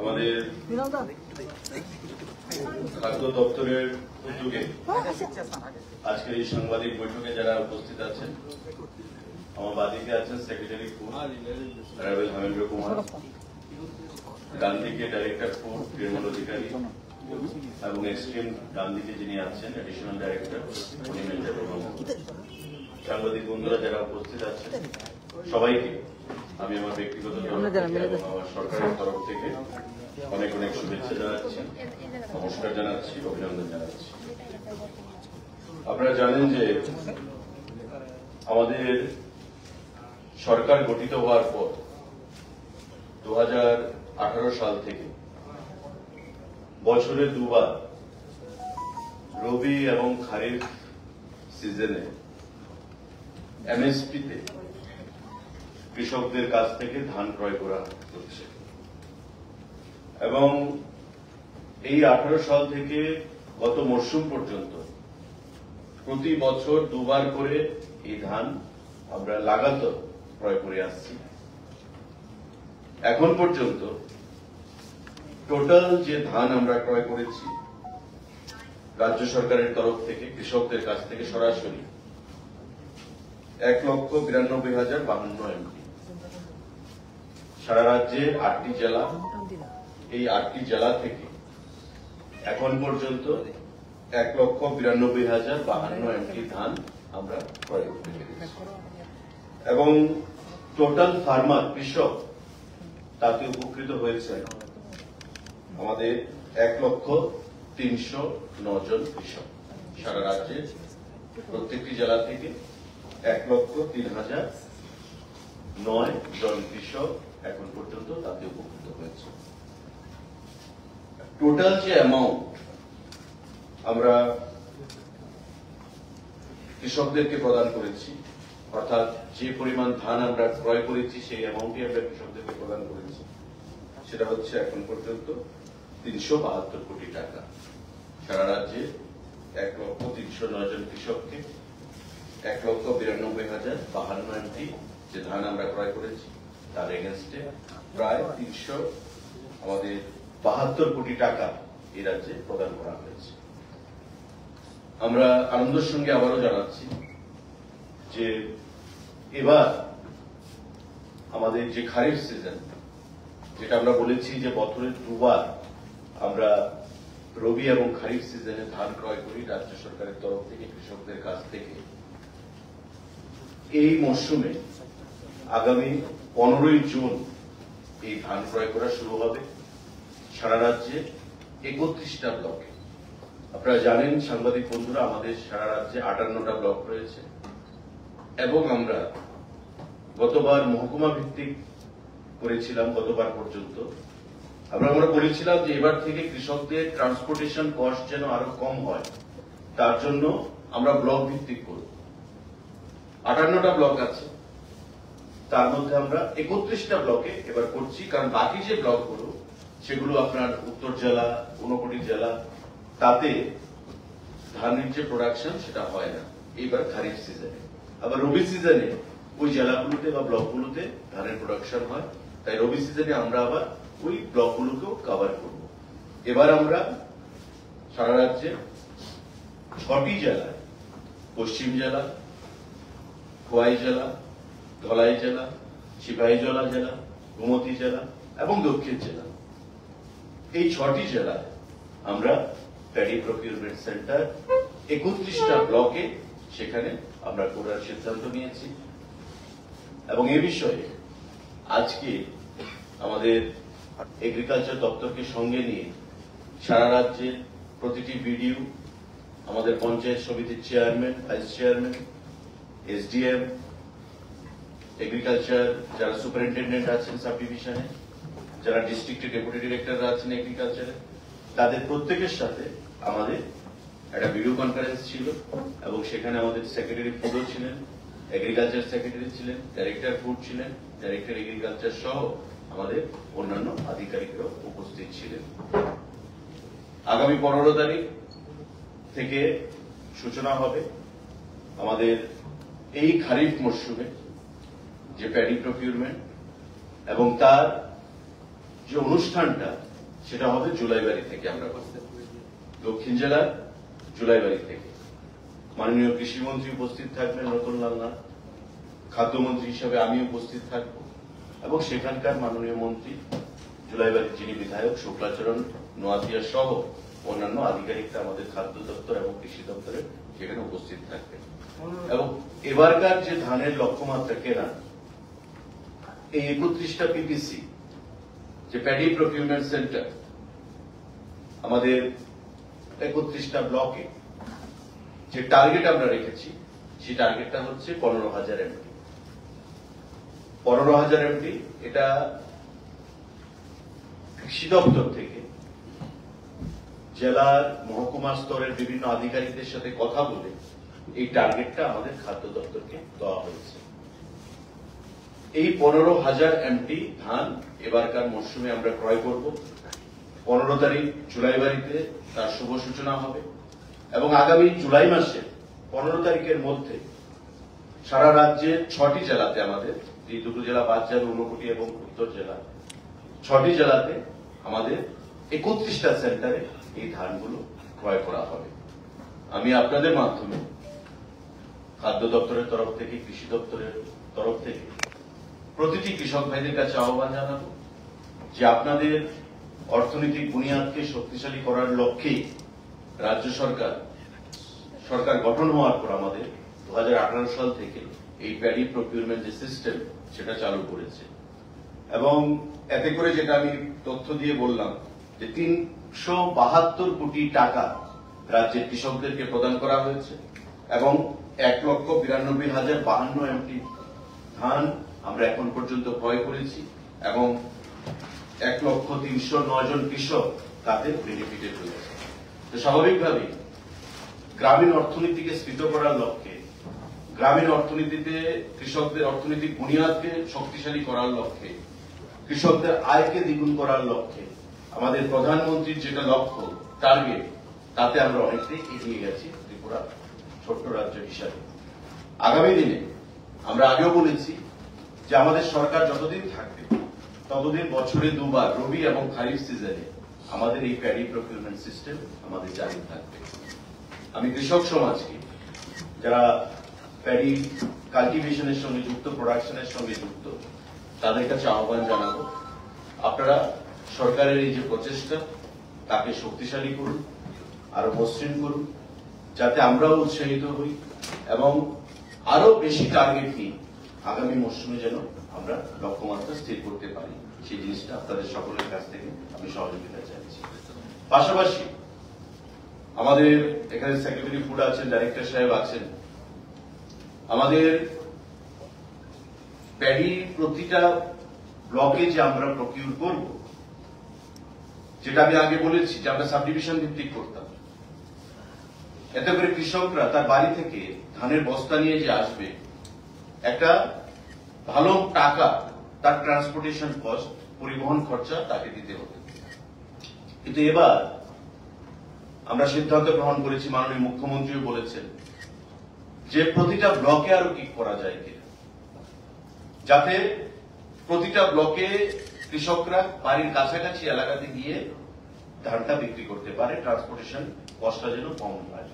আমাদের খাদ্য দপ্তরের উদ্যোগে আজকের এই সাংবাদিক বৈঠকে যারা উপস্থিত আছেন, আমার বাদিকে আছেন সেক্রেটারি ফুড রাবেল হেমেন্দ্র কুমার, ডান দিকে ডাইরেক্টর ফুড নির্মল অধিকারী এবং এক্সট্রিম ডান দিকে যিনি আছেন অ্যাডিশনাল ডাইরেক্টর সাংবাদিক বন্ধুরা যারা উপস্থিত আছেন সবাইকে আমি আমার ব্যক্তিগত আমার সরকারের তরফ থেকে অনেক অনেক শুভেচ্ছা জানাচ্ছি, নমস্কার জানাচ্ছি, অভিনন্দন জানাচ্ছি। আপনারা জানেন যে আমাদের সরকার গঠিত হওয়ার পর 2018 সাল থেকে বছরে দুবার রবি এবং খারিফ সিজনে এমএসপিতে কৃষকদের কাছ থেকে ধান ক্রয় করা হচ্ছে এবং এই 18 সাল থেকে গত মরশুম পর্যন্ত প্রতি বছর দুবার করে এই ধান আমরা লাগাতার ক্রয় করে আসছি। এখন পর্যন্ত টোটাল যে ধান আমরা ক্রয় করেছি রাজ্য সরকারের তরফ থেকে কৃষকদের কাছ থেকে সরাসরি 1,92,052 এমপি। সারা রাজ্যে 8টি জেলা, এই 8টি জেলা থেকে এখন পর্যন্ত 1,92,052 এমপি ধান আমরা ক্রয় করতে পেরেছি এবং টোটাল ফার্মার কৃষক তাতে উপকৃত হয়েছে আমাদের 1,309 জন কৃষক। সারা রাজ্যে প্রত্যেকটি জেলা থেকে 1,03,009 জন কৃষক এখন পর্যন্ত তাতে উপকৃত হয়েছে। টোটাল যে অ্যামাউন্ট আমরা কৃষকদেরকে প্রদান করেছি, অর্থাৎ যে পরিমাণ ধান আমরা ক্রয় করেছি সেই অ্যামাউন্টই আমরা কৃষকদেরকে প্রদান করেছি, সেটা হচ্ছে এখন পর্যন্ত 372 কোটি টাকা। সারা রাজ্যে 1,309 জন কৃষককে 1,92,052 এমপি যে ধান আমরা ক্রয় করেছি তার এগেনস্টে প্রায় 372 কোটি টাকা এই রাজ্যে প্রদান করা হয়েছে। আমরা আনন্দের সঙ্গে আবারও জানাচ্ছি যে এবার আমাদের যে খারিফ সিজন, যেটা আমরা বলেছি যে বছরে দুবার আমরা রবি এবং খারিফ সিজনে ধান ক্রয় করি রাজ্য সরকারের তরফ থেকে কৃষকদের কাছ থেকে, এই মরশুমে আগামী 15ই জুন এই ধান ক্রয় করা শুরু হবে সারা রাজ্যে 31টা ব্লকে। আপনারা জানেন সাংবাদিক বন্ধুরা, আমাদের সারা রাজ্যে 58টা ব্লক রয়েছে এবং আমরা গতবার মহকুমা ভিত্তিক করেছিলাম। গতবার পর্যন্ত আমরা বলেছিলাম যে এবার থেকে কৃষকদের ট্রান্সপোর্টেশন কস্ট যেন আরো কম হয়, তার জন্য আমরা ব্লক ভিত্তিক করব। 58টা ব্লক আছে, তার মধ্যে আমরা 31টা ব্লকে এবার করছি, কারণ বাকি যে ব্লকগুলো সেগুলো আপনার উত্তর জেলা, ঊনকোটি জেলা, তাতে ধানের যে প্রোডাকশন সেটা হয় না এইবার খারিফ সিজনে। আবার রবি সিজনে ওই জেলাগুলোতে বা ব্লকগুলোতে ধানের প্রোডাকশন হয়, তাই রবি সিজনে আমরা আবার ওই ব্লকগুলোকেও কভার করব। এবার আমরা সারা রাজ্যে 6টি জেলায়, পশ্চিম জেলা, খোয়াই জেলা, ধলাই জেলা, সিপাহীজলা জেলা, গোমতী জেলা এবং দক্ষিণ জেলা, এই 6টি জেলায় আমরা প্যাডি প্রকিউরমেন্ট সেন্টার 31টা ব্লকে সেখানে আমরা করার সিদ্ধান্ত নিয়েছি এবং এ বিষয়ে আজকে আমাদের এগ্রিকালচার দপ্তরকে সঙ্গে নিয়ে সারা রাজ্যের প্রতিটি বিডিও, আমাদের পঞ্চায়েত সমিতির chairman, vice chairman, SDM, agriculture যারা সুপারিনটেন্ডেন্ট আছেন সাব ডিভিশনে, যারা ডিস্ট্রিক্টের ডেপুটি ডিরেক্টররা আছেন এগ্রিকালচারে, তাদের প্রত্যেকের সাথে আমাদের একটা ভিডিও কনফারেন্স ছিল এবং সেখানে আমাদের সেক্রেটারি ফুডও ছিলেন, এগ্রিকালচার সেক্রেটারি ছিলেন, ডাইরেক্টর ফুড ছিলেন, ডাইরেক্টর এগ্রিকালচার সহ আমাদের অন্যান্য আধিকারিকরাও উপস্থিত ছিলেন। আগামী 15 তারিখ থেকে সূচনা হবে আমাদের এই খারিফ মরশুমে যে প্যাডি প্রকিউরমেন্ট এবং তার যে অনুষ্ঠানটা সেটা হবে জুলাইবাড়ি থেকে আমরা করতে, দক্ষিণ জেলার জুলাইবাড়ি থেকে। মাননীয় কৃষিমন্ত্রী উপস্থিত থাকবেন রতনলাল নাথ, খাদ্যমন্ত্রী হিসাবে আমি উপস্থিত থাকব এবং সেখানকার মাননীয় মন্ত্রী জুলাইবাড়ির যিনি বিধায়ক শুক্লাচরণ নোয়াতিয়া সহ অন্যান্য আধিকারিকরা আমাদের খাদ্য দপ্তর এবং কৃষি দপ্তরের সেখানে উপস্থিত থাকবেন। এবং এবারকার যে ধানের লক্ষ্যমাত্রা কেনা, এই 31টা পিপিসি যে প্যাডি প্রকিউরমেন্ট সেন্টার আমাদের 31টা ব্লকে যে টার্গেট আমরা রেখেছি, সেই টার্গেটটা হচ্ছে 15,000 এমটি। 15,000 এমটি এটা কৃষি দপ্তর থেকে জেলার মহকুমা স্তরের বিভিন্ন আধিকারিকদের সাথে কথা বলে এই টার্গেটটা আমাদের খাদ্য দপ্তরকে দেওয়া হয়েছে। এই 15,000 এমটি ধান এবারকার মরশুমে আমরা ক্রয় করব। 15 তারিখ জুলাইবাড়িতে তার শুভ সূচনা হবে এবং আগামী জুলাই মাসে 15 তারিখের মধ্যে সারা রাজ্যে 6টি জেলাতে, আমাদের এই দুটো জেলা বাদ যাবে, ঊনকোটি এবং উত্তর জেলা, 6টি জেলাতে আমাদের 31টা সেন্টারে এই ধানগুলো ক্রয় করা হবে। আমি আপনাদের মাধ্যমে খাদ্য দপ্তরের তরফ থেকে, কৃষি দপ্তরের তরফ থেকে প্রতিটি কৃষক ভাইদের কাছে আহ্বান জানাবো যে আপনাদের অর্থনৈতিক বুনিয়াদকে শক্তিশালী করার লক্ষ্যে রাজ্য সরকার গঠন হওয়ার পর আমাদের 2018 সাল থেকে এই প্যাডি প্রকিউরমেন্ট যে সিস্টেম সেটা চালু করেছে এবং এতে করে যেটা আমি তথ্য দিয়ে বললাম যে 372 কোটি টাকা রাজ্যের কৃষকদেরকে প্রদান করা হয়েছে এবং 1,92,052 এমটি ধান আমরা এখন পর্যন্ত ক্রয় করেছি এবং 1,03,009 জন কৃষক তাতে বেনিফিটেড হয়েছে। তো স্বাভাবিকভাবেই গ্রামীণ অর্থনীতিকে স্ফীত করার লক্ষ্যে, গ্রামীণ অর্থনীতিতে কৃষকদের অর্থনৈতিক বুনিয়াদকে শক্তিশালী করার লক্ষ্যে, কৃষকদের আয়কে দ্বিগুণ করার লক্ষ্যে আমাদের প্রধানমন্ত্রীর যেটা লক্ষ্য, টার্গেট, তাতে আমরা অনেকটাই এগিয়ে গেছি ত্রিপুরা ছোট্ট রাজ্য হিসাবে। আগামী দিনে আমরা আগেও বলেছি যে আমাদের সরকার যতদিন থাকবে ততদিন বছরে দুবার রবি এবং খারিফ সিজনে আমাদের এই প্যাডি প্রকিউরমেন্ট সিস্টেম আমাদের জারি থাকবে। আমি কৃষক সমাজকে, যারা প্যাডি কাল্টিভেশনের সঙ্গে যুক্ত, প্রোডাকশনের সঙ্গে যুক্ত, তাদের কাছে আহ্বান জানাবো আপনারা সরকারের এই যে প্রচেষ্টা তাকে শক্তিশালী করুন, আরো মসৃণ করুন, যাতে আমরাও উৎসাহিত হই এবং আরো বেশি টার্গেট নিয়ে আগামী মরশুমে যেন আমরা লক্ষ্যমাত্রা স্থির করতে পারি, সেই জিনিসটা আপনাদের সকলের কাছ থেকে আমি সহযোগিতা চাইছি। পাশাপাশি আমাদের এখানে সেক্রেটারি ফুড আছেন, ডাইরেক্টর সাহেব আছেন, আমাদের প্যাডি প্রতিটা ব্লকে যে আমরা প্রকিউর করব, যেটা আমি আগে বলেছি যে আমরা সাবডিভিশন ভিত্তিক করতাম, এতে করে কৃষকরা তার বাড়ি থেকে ধানের বস্তা নিয়ে যে আসবে, একটা ভালো টাকা তার ট্রান্সপোর্টেশন কস্ট, পরিবহন খরচা তাকে দিতে হবে। কিন্তু এবার আমরা সিদ্ধান্ত গ্রহণ করেছি, মাননীয় মুখ্যমন্ত্রীও বলেছেন যে প্রতিটা ব্লকে আরো কি করা যায় কিনা, যাতে প্রতিটা ব্লকে কৃষকরা বাড়ির কাছাকাছি এলাকাতে গিয়ে ধানটা বিক্রি করতে পারে, ট্রান্সপোর্টেশন কস্টটা যেন কম হয়।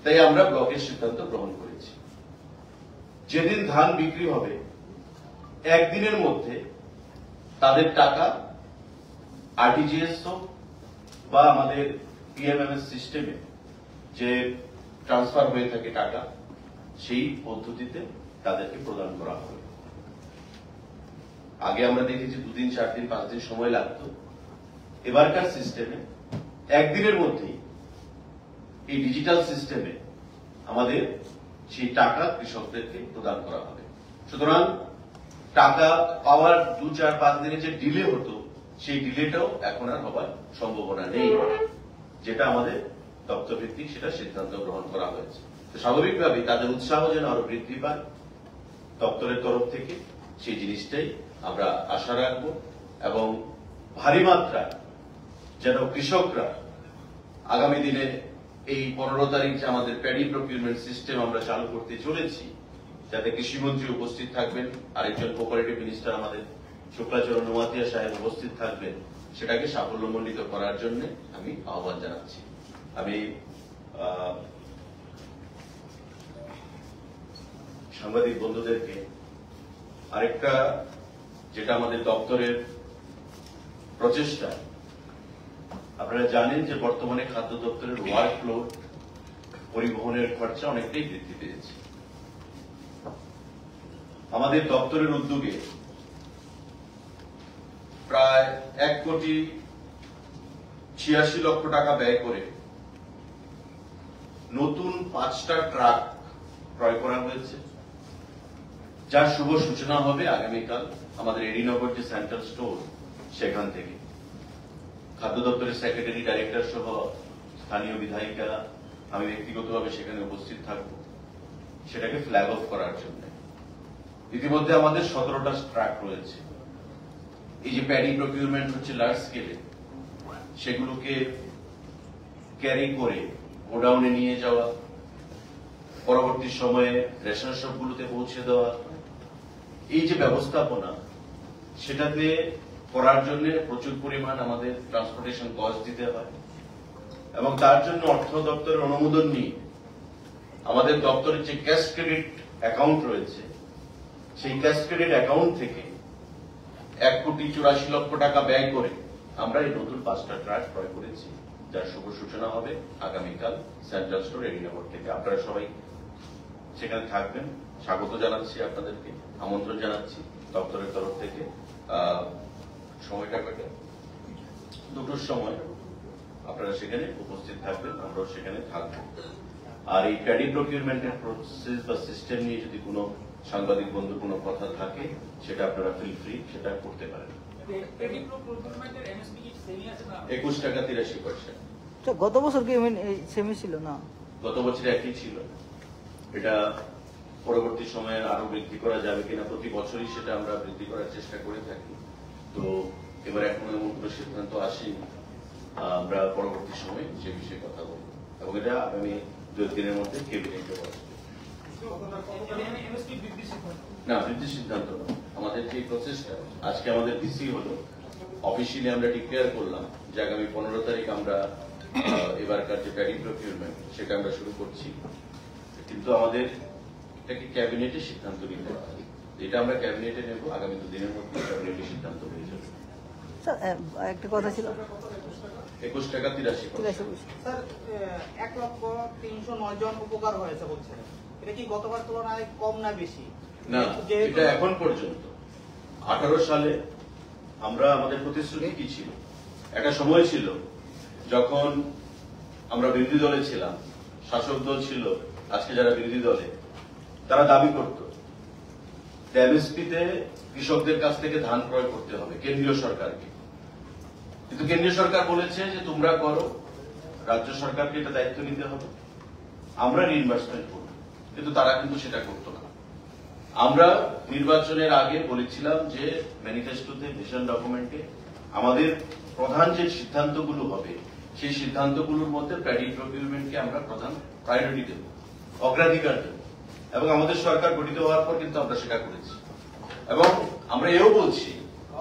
তাই আমরা ব্লকের সিদ্ধান্ত গ্রহণ করেছি, যেদিন ধান বিক্রি হবে একদিনের মধ্যে তাদের টাকা আরটিজিএস বা আমাদের পিএমএমএস সিস্টেমে যে ট্রান্সফার হয়ে থাকে টাকা, সেই পদ্ধতিতে তাদেরকে প্রদান করা হবে। আগে আমরা দেখেছি 2 দিন, 4 দিন, 5 দিন সময় লাগতো। এবারকার সিস্টেমে একদিনের মধ্যেই এই ডিজিটাল সিস্টেমে আমাদের সেই টাকা কৃষকদেরকে প্রদান করা হবে। সুতরাং টাকা পাওয়ার 2, 4, 5 দিনের যে ডিলে হতো, সেই ডিলেটাও এখন আর হবার সম্ভাবনা নেই, যেটা আমাদের দপ্তর ভিত্তিক সেটা সিদ্ধান্ত গ্রহণ করা হয়েছে। তো স্বাভাবিকভাবেই তাদের উৎসাহ যেন আরো বৃদ্ধি পায় দপ্তরের তরফ থেকে, সেই জিনিসটাই আমরা আশা রাখবো এবং ভারী মাত্রায় যেন কৃষকরা আগামী দিনে এই 15 তারিখ যে আমাদের প্যাডি প্রকিউরমেন্ট সিস্টেম আমরা চালু করতে চলেছি, যাতে কৃষিমন্ত্রী উপস্থিত থাকবেন, আরেকজন কোঅপারেটিভ মিনিস্টার আমাদের শুক্লাচরণ নোয়াতিয়া সাহেব উপস্থিত থাকবেন, সেটাকে সাফল্যমণ্ডিত করার জন্য আমি আহ্বান জানাচ্ছি। আমি সাংবাদিক বন্ধুদেরকে আরেকটা, যেটা আমাদের দপ্তরের প্রচেষ্টা, আপনারা জানেন যে বর্তমানে খাদ্য দপ্তরের ওয়ার্কলোড, পরিবহনের খরচা অনেকটাই বৃদ্ধি পেয়েছে। আমাদের দপ্তরের উদ্যোগে প্রায় 1,86,00,000 টাকা ব্যয় করে নতুন 5টা ট্রাক ক্রয় করা হয়েছে, যার শুভ সূচনা হবে আগামীকাল আমাদের এডিনগর যে সেন্ট্রাল স্টোর, সেখান থেকে। খাদ্য দপ্তরের সেক্রেটারি, ডাইরেক্টর সহ স্থানীয় বিধায়িকারা, আমি ব্যক্তিগতভাবে সেখানে উপস্থিত থাকব সেটাকে ফ্ল্যাগ অফ করার জন্য। ইতিমধ্যে আমাদের 17টা ট্রাক রয়েছে। এই যে প্যাডি প্রকিউরমেন্ট হচ্ছে লার্জ স্কেলে, সেগুলোকে ক্যারি করে গোডাউনে নিয়ে যাওয়া, পরবর্তী সময়ে রেশন শপগুলোতে পৌঁছে দেওয়া, এই যে ব্যবস্থাপনা, সেটাতে করার জন্য প্রচুর পরিমাণ আমাদের ট্রান্সপোর্টেশন কস্ট দিতে হয় এবং তার জন্য অর্থ দপ্তরের অনুমোদন নিয়ে আমাদের দপ্তরের যে ক্যাশ ক্রেডিট অ্যাকাউন্ট রয়েছে, সেই ক্যাশ ক্রেডিট অ্যাকাউন্ট থেকে 1,84,00,000 টাকা ব্যয় করে আমরা এই নতুন 5টা ট্রাক ক্রয় করেছি, যার শুভ সূচনা হবে আগামীকাল সেন্ট্রাল স্টোর এডিনগর থেকে। আপনারা সবাই সেখানে থাকবেন, স্বাগত জানাচ্ছি, আপনাদেরকে আমন্ত্রণ জানাচ্ছি দপ্তরের তরফ থেকে। সময়টা কেটে 2টোর সময় আপনারা সেখানে উপস্থিত থাকবেন, আমরাও সেখানে থাকবো। আর এই প্যাডি প্রকিউরমেন্টের প্রসেস বা সিস্টেম নিয়ে যদি কোনো সাংবাদিক বন্ধু কোনো কথা থাকে, সেটা আপনারা ফিল ফ্রি সেটা করতে পারেন। 21 টাকা 83%। গত বছর কি সেমি ছিল না? গত বছর একই ছিল। এটা পরবর্তী সময়ে আরো বৃদ্ধি করা যাবে কিনা, প্রতি বছরই সেটা আমরা বৃদ্ধি করার চেষ্টা করে থাকি। তো এবার এখনো এমন কোনো সিদ্ধান্ত আসেনি, আমরা পরবর্তী সময়ে সে বিষয়ে কথা বলবো এবং এটা আগামী 2 দিনের মধ্যে ক্যাবিনেটে বসবে। না, বৃদ্ধির সিদ্ধান্ত না, আমাদের যে প্রসেসটা, আজকে আমাদের ডিসি হলো, অফিসিয়ালি আমরা ডিক্লেয়ার করলাম যে আগামী 15 তারিখ আমরা এবারকার যে প্যাডি প্রকিউরমেন্ট সেটা আমরা শুরু করছি, কিন্তু আমাদের এটাকে ক্যাবিনেটে সিদ্ধান্ত নিতে হবে। এটা আমরা ক্যাবিনেটে নেব, আগামী 2 দিনের মধ্যে ক্যাবিনেটে সিদ্ধান্ত হয়ে যাবে। স্যার একটা কথা ছিল, 21 টাকা 83%। স্যার 1,03,09 জন উপকার হয়েছে বলছেন, এটা কি গতবার তুলনায় কম না বেশি? না, এটা এখন পর্যন্ত 18 সালে আমরা, আমাদের প্রতিশ্রুতি কি ছিল, একটা সময় ছিল যখন আমরা বিরোধী দলে ছিলাম, শাসক দল ছিল, আজকে যারা বিরোধী দলে, তারা দাবি করত এমএসপিতে কৃষকদের কাছ থেকে ধান ক্রয় করতে হবে কেন্দ্রীয় সরকারকে, কিন্তু কেন্দ্রীয় সরকার বলেছে যে তোমরা করো, রাজ্য সরকারকে এটা দায়িত্ব নিতে হবে, আমরা রিইনভেস্টমেন্ট করব, কিন্তু তারা কিন্তু সেটা করতো না। আমরা নির্বাচনের আগে বলেছিলাম যে ম্যানিফেস্টোতে, ভিশন ডকুমেন্টে আমাদের প্রধান যে সিদ্ধান্তগুলো হবে, সেই সিদ্ধান্তগুলোর মধ্যে প্যাডি প্রকিউরমেন্টকে আমরা প্রধান প্রায়োরিটি দেব, অগ্রাধিকার দেব, এবং আমাদের সরকার গঠিত হওয়ার পর কিন্তু আমরা সেটা করেছি। এবং আমরা এও বলছি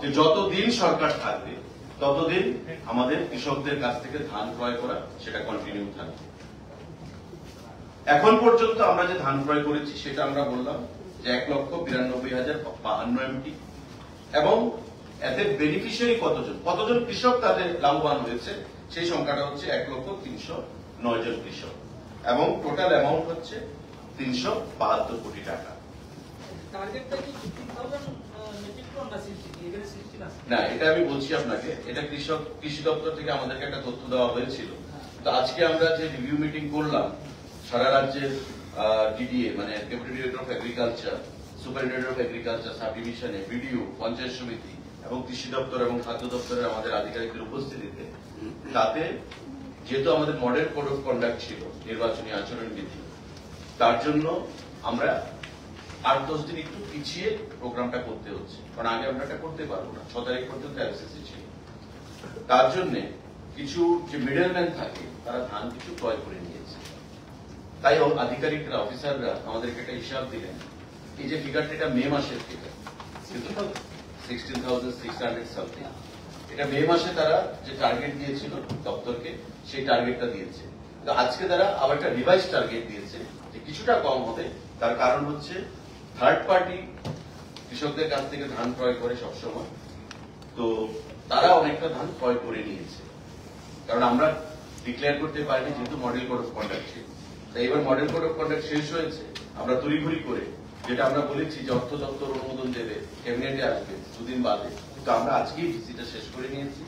যে যতদিন সরকার থাকবে ততদিন আমাদের কৃষকদের কাছ থেকে ধান ক্রয় করা সেটা কন্টিনিউ থাকবে। এখন পর্যন্ত আমরা যে ধান ক্রয় করেছি সেটা আমরা বললাম যে 1,92,052 MT, এবং এতে বেনিফিশিয়ারি কতজন কৃষক তাদের লাভবান হয়েছে সেই সংখ্যাটা হচ্ছে 1,03,09 জন কৃষক, এবং টোটাল অ্যামাউন্ট হচ্ছে 372 কোটি টাকা। না, এটা আমি বলছি আপনাকে, এটা কৃষি দপ্তর থেকে আমাদেরকে একটা তথ্য দেওয়া হয়েছিল। তো আজকে আমরা যে রিভিউ মিটিং করলাম সারা রাজ্যের ডিডিএ, মানে deputy director of agriculture, superintendent of agriculture, sub ডিভিশনে, বিডিও, পঞ্চায়েত সমিতি এবং কৃষি দপ্তর এবং খাদ্য দপ্তরের আমাদের আধিকারিকদের উপস্থিতিতে, তাতে যেহেতু আমাদের মডেল কোড অফ কন্ডাক্ট ছিল, নির্বাচনী আচরণ বিধি, তার জন্য আমরা 8-10 দিন একটু পিছিয়ে প্রোগ্রামটা করতে হচ্ছে, কারণ আগে আমরা এটা করতে পারবো না, 6 তারিখ পর্যন্ত এফসিসি ছিল। তার জন্য কিছু যে মিডলম্যান থাকে তারা ধান কিছু ক্রয় করে নিয়েছে, তাই আধিকারিকরা, অফিসাররা আমাদেরকে একটা হিসাব দিলেন, এই যে ফিগারটা, এটা মে মাসের ফিগার, কিন্তু 16,600 সামথিং। এটা মে মাসে তারা যে টার্গেট দিয়েছিল দপ্তরকে, সেই টার্গেটটা দিয়েছে। কিন্তু আজকে তারা আবার একটা রিভাইজ টার্গেট দিয়েছে যে কিছুটা কম হবে। তার কারণ হচ্ছে থার্ড পার্টি কৃষকদের কাছ থেকে ধান ক্রয় করে সবসময়, তো তারা অনেকটা ধান ক্রয় করে নিয়েছে। কারণ আমরা ডিক্লেয়ার করতে পারিনি, যেহেতু মডেল কোড অফ কন্ডাক্ট ছিল। তাই এবার মডেল কোড অফ কন্ডাক্ট শেষ হয়েছে, আমরা তড়িঘড়ি করে, যেটা আমরা বলেছি যে অর্থ দপ্তর অনুমোদন দেবে, ক্যাবিনেটে আসবে দুদিন বাদে, কিন্তু আমরা আজকেই ভিসিটা শেষ করে নিয়েছি।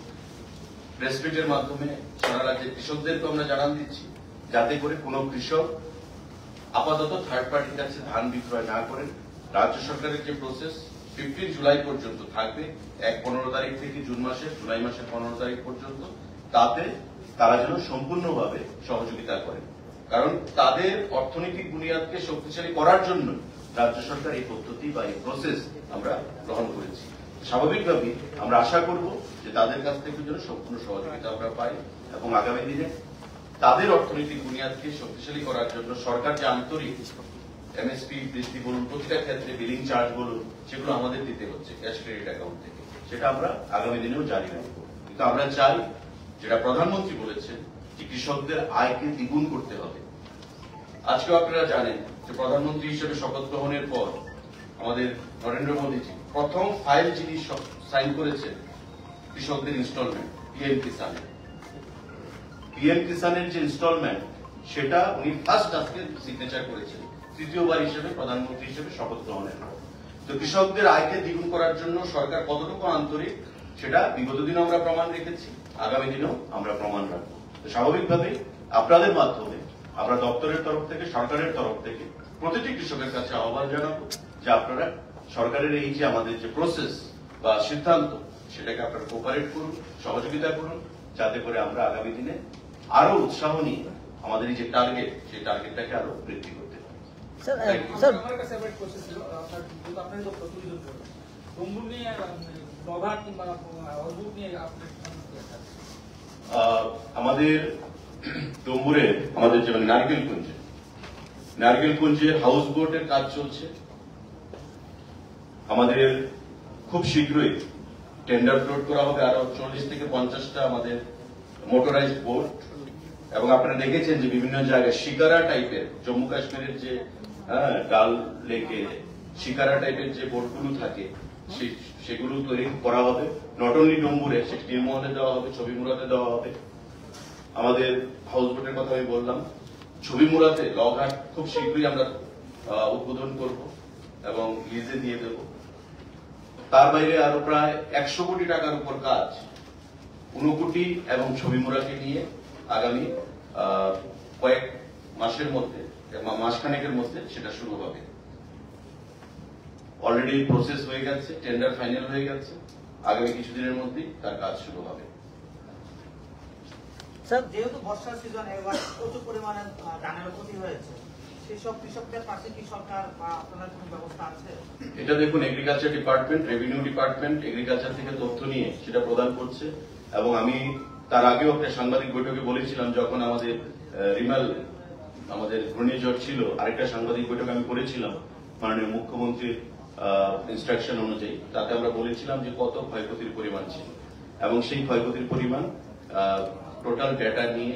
প্রেস মিটের মাধ্যমে সারা রাজ্যের কৃষকদেরকে আমরা জানান দিচ্ছি, যাতে করে কোনো কৃষক আপাতত থার্ড পার্টির কাছে ধান বিক্রয় না করেন। রাজ্য সরকারের যে প্রসেস 15 জুলাই পর্যন্ত থাকবে, 15 তারিখ থেকে জুলাই মাসের 15 তারিখ পর্যন্ত, তাতে তারা যেন সম্পূর্ণভাবে সহযোগিতা করেন। কারণ তাদের অর্থনৈতিক বুনিয়াদকে শক্তিশালী করার জন্য রাজ্য সরকার এই পদ্ধতি বা এই প্রসেস আমরা গ্রহণ করেছি। স্বাভাবিকভাবেই আমরা আশা করব যে তাদের কাছ থেকে যেন সম্পূর্ণ সহযোগিতা আমরা পাই, এবং আগামী দিনে তাদের অর্থনৈতিক বুনিয়াদকে শক্তিশালী করার জন্য সরকার যে আন্তরিক এমএসপি বৃদ্ধি বলুন, প্রতিটা ক্ষেত্রে বিলিং চার্জ বলুন, সেগুলো আমাদের দিতে হচ্ছে ক্যাশ ক্রেডিট অ্যাকাউন্ট থেকে, সেটা আমরা আগামী দিনেও জারি রাখবো। কিন্তু আমরা চাই, যেটা প্রধানমন্ত্রী বলেছেন, যে কৃষকদের আয়কে দ্বিগুণ করতে হবে। আজকেও আপনারা জানেন যে প্রধানমন্ত্রী হিসেবে শপথ গ্রহণের পর আমাদের নরেন্দ্র মোদীজি প্রথম ফাইল যিনি সাইন করেছেন কৃষকদের ইনস্টলমেন্ট, পিএম কিষানের যে ইনস্টলমেন্ট, সেটা উনি ফার্স্ট আজকে সিগনেচার করেছেন, তৃতীয়বার হিসেবে প্রধানমন্ত্রী হিসেবে শপথ গ্রহণের পর। তো কৃষকদের আয়কে দ্বিগুণ করার জন্য সরকার কতটুকু আন্তরিক, সেটা বিগত দিনে আমরা প্রমাণ রেখেছি, আগামী দিনেও আমরা প্রমাণ রাখবো। তো স্বাভাবিকভাবেই আপনাদের মাধ্যমে আমরা দপ্তরের তরফ থেকে, সরকারের তরফ থেকে প্রতিটি কৃষকের কাছে আহ্বান জানাবো যে আপনারা সরকারের এই যে আমাদের যে প্রসেস বা সিদ্ধান্ত, সেটাকে আপনারা কোঅপারেট করুন, সহযোগিতা করুন, যাতে করে আমরা আগামী দিনে আরো উৎসাহ নিয়ে আমাদের এই যে টার্গেট, সেই টার্গেটটাকে আরো বৃদ্ধি করতে পারি। স্যার আমার কাছে একটা কোশ্চেন ছিল, আপনার তো প্রতিযোগ করবেন তম্বুর নিয়ে, লভার কিংবা অদ্ভুত নিয়ে আপনি আমাদের তম্বুরে আমাদের যে নারকেলকুঞ্জের হাউস বোটের কাজ চলছে। আমাদের খুব শীঘ্রই টেন্ডার ফ্লোট করা হবে আরো 40 থেকে 50টা আমাদের মোটরাইজড বোট। এবং আপনারা দেখেছেন যে বিভিন্ন জায়গায় শিকারা টাইপের, জম্মু কাশ্মীরের যে ডাল লেকে শিকারা টাইপের যে বোটগুলো থাকে, সেগুলো তৈরি করা হবে। নট অনলি ডম্বুরে, সেটি নির্মলে দেওয়া হবে, ছবিমুড়াতে দেওয়া হবে। আমাদের হাউস বোটের কথা আমি বললাম, ছবিমুড়াতে লগঘাট খুব শীঘ্রই আমরা উদ্বোধন করব এবং লিজে দিয়ে দেব। তার বাইরে আরো প্রায় 100 কোটি টাকার উপর কাজ ঊনকোটি এবং ছবিমুড়াকে নিয়ে আগামী কয়েক মাসের মধ্যে, মাসখানেকের মধ্যে সেটা শুরু হবে। অলরেডি প্রসেস হয়ে গেছে, টেন্ডার ফাইনাল হয়ে গেছে, আগামী কিছুদিনের মধ্যেই তার কাজ শুরু হবে। স্যার যেহেতু বর্ষার সিজন, এবার প্রচুর পরিমাণে ধানের ক্ষতি হয়েছে, সেই সব কৃষকদের পাশে কি সরকার বা আপনার কোনো ব্যবস্থা আছে? এটা দেখুন, agriculture department, revenue department agriculture থেকে তথ্য নিয়ে সেটা প্রদান করছে। এবং আমি তার আগেও একটা সাংবাদিক বৈঠকে বলেছিলাম, যখন আমাদের রিমাল আমাদের ঘূর্ণিঝড় ছিল, আরেকটা সাংবাদিক বৈঠক আমি করেছিলাম মাননীয় মুখ্যমন্ত্রীর ইনস্ট্রাকশন অনুযায়ী। তাতে আমরা বলেছিলাম যে কত ক্ষয়ক্ষতির পরিমাণ ছিল, এবং সেই ক্ষয়ক্ষতির পরিমাণ টোটাল ডেটা নিয়ে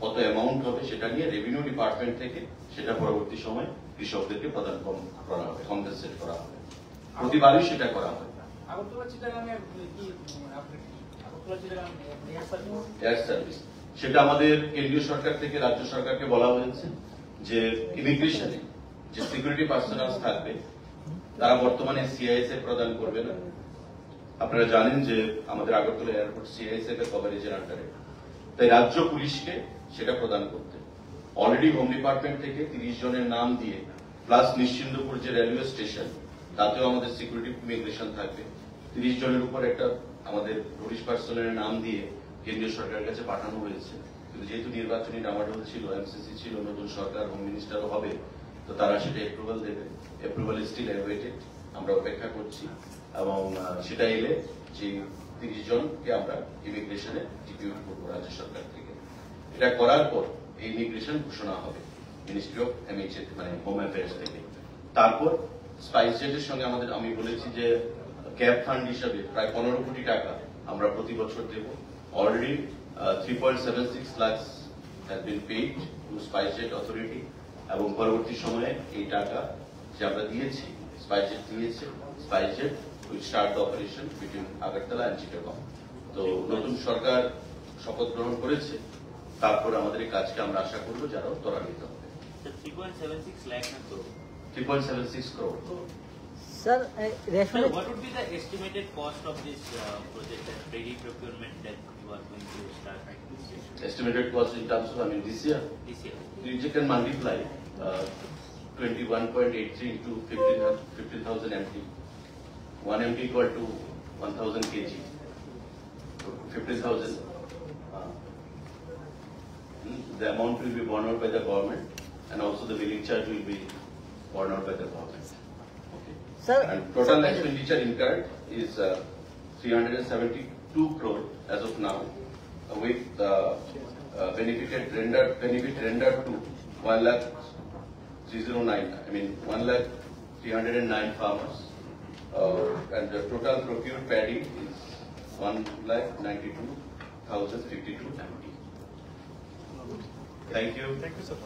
কত অ্যামাউন্ট হবে সেটা নিয়ে রেভিনিউ ডিপার্টমেন্ট থেকে সেটা পরবর্তী সময় কৃষকদেরকে প্রদান করা হবে, কম্পেনসেট করা হবে। প্রতিবারই সেটা করা হয়। এয়ার সার্ভিস, সেটা আমাদের কেন্দ্রীয় সরকার থেকে রাজ্য সরকারকে বলা হয়েছে যে ইমিগ্রেশনে যে সিকিউরিটি পার্সোনাল থাকবে, তারা বর্তমানে সিআইএসএফ প্রদান করবে না। আপনারা জানেন যে আমাদের আগরতলা এয়ারপোর্ট সিআইএসএফ এর কভারেজের আন্ডারে, তাই রাজ্য পুলিশকে সেটা প্রদান করতে অলরেডি হোম ডিপার্টমেন্ট থেকে 30 জনের নাম দিয়ে, প্লাস নিশ্চিন্দপুর যে রেলওয়ে স্টেশন, তাতেও আমাদের সিকিউরিটি ইমিগ্রেশন থাকবে। 30 জনের উপর একটা আমাদের পুলিশ পার্সনের নাম দিয়ে কেন্দ্রীয় সরকারের কাছে পাঠানো হয়েছে। কিন্তু যেহেতু নির্বাচনী ডামাডোল ছিল, এমসিসি ছিল, নতুন সরকার, হোম মিনিস্টারও হবে, তো তারা সেটা অ্যাপ্রুভাল দেবে। অ্যাপ্রুভাল স্টিল অ্যাওয়েটেড, আমরা অপেক্ষা করছি। এবং সেটা এলে যে 30 জনকে আমরা ইমিগ্রেশনে ডিপিউট করবো রাজ্য সরকার থেকে। এটা করার পর এই ইমিগ্রেশন ঘোষণা হবে মিনিস্ট্রি অফ হোম অ্যাফেয়ার্স থেকে। তারপর স্পাইস জেটের সঙ্গে আমাদের, আমি বলেছি যে ক্যাপ ফান্ড হিসাবে প্রায় 15 কোটি টাকা আমরা প্রতি বছর দেব। Already 3.76 lakhs has been paid to SpiceJet authority এবং পরবর্তী সময়ে এই টাকা যে আমরা দিয়েছি SpiceJet দিয়েছে, SpiceJet will start the operation between Agartala and Chittagong. তো নতুন সরকার শপথ গ্রহণ করেছে, তারপর আমাদের এই কাজকে আমরা আশা করবো যে আরো ত্বরান্বিত হবে। 3.76 lakh na crore. 3.76 crore. Sir Sir, রেশনে what would be the estimated cost of this project and ready procurement that you are going to start this year? Estimated cost in terms of, this year, This year. you can multiply 21.83 into 15,000 MT. 1 MT equal to 1,000 kg. So 15,000. The amount will be borne out by the government, and also the billing charge will be borne out by the government. Okay. Sir, And total expenditure incurred is 372 crore as of now, with benefit rendered to 1,309. 1,309 farmers, and the total procured paddy is 1,92,052 MT. Thank you. Thank you, sir.